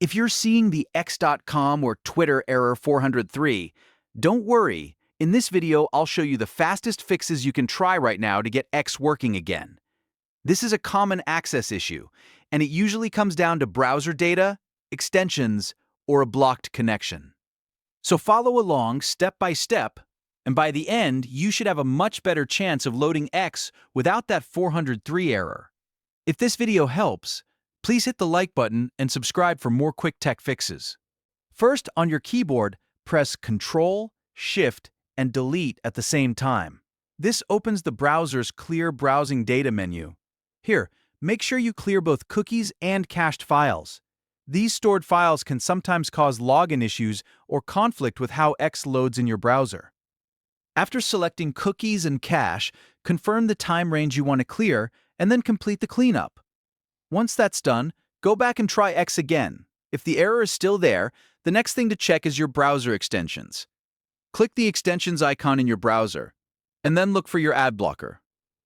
If you're seeing the x.com or Twitter error 403, don't worry. In this video, I'll show you the fastest fixes you can try right now to get X working again. This is a common access issue, and it usually comes down to browser data, extensions, or a blocked connection. So follow along step by step, and by the end, you should have a much better chance of loading X without that 403 error. If this video helps, please hit the like button and subscribe for more quick tech fixes. First, on your keyboard, press Ctrl, Shift, and Delete at the same time. This opens the browser's Clear Browsing Data menu. Here, make sure you clear both cookies and cached files. These stored files can sometimes cause login issues or conflict with how X loads in your browser. After selecting cookies and cache, confirm the time range you want to clear and then complete the cleanup. Once that's done, go back and try X again. If the error is still there, the next thing to check is your browser extensions. Click the extensions icon in your browser, and then look for your Adblocker.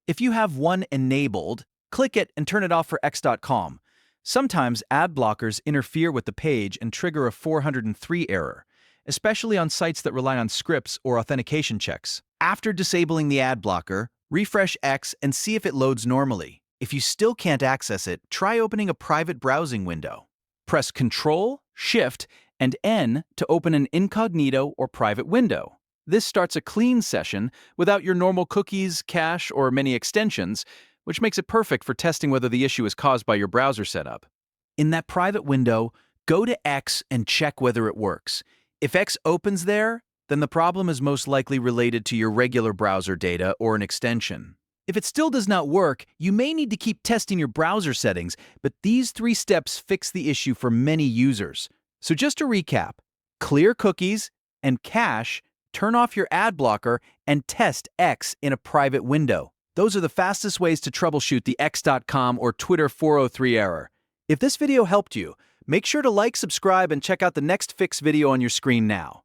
If you have one enabled, click it and turn it off for x.com. Sometimes Adblockers interfere with the page and trigger a 403 error, especially on sites that rely on scripts or authentication checks. After disabling the Adblocker, refresh X and see if it loads normally. If you still can't access it, try opening a private browsing window. Press Ctrl, Shift, and N to open an Incognito or private window. This starts a clean session without your normal cookies, cache, or many extensions, which makes it perfect for testing whether the issue is caused by your browser setup. In that private window, go to X and check whether it works. If X opens there, then the problem is most likely related to your regular browser data or an extension. If it still does not work, you may need to keep testing your browser settings, but these 3 steps fix the issue for many users. So just to recap, clear cookies and cache, turn off your Adblocker, and test X in a private window. Those are the fastest ways to troubleshoot the x.com or Twitter 403 error. If this video helped you, make sure to like, subscribe, and check out the next fix video on your screen now.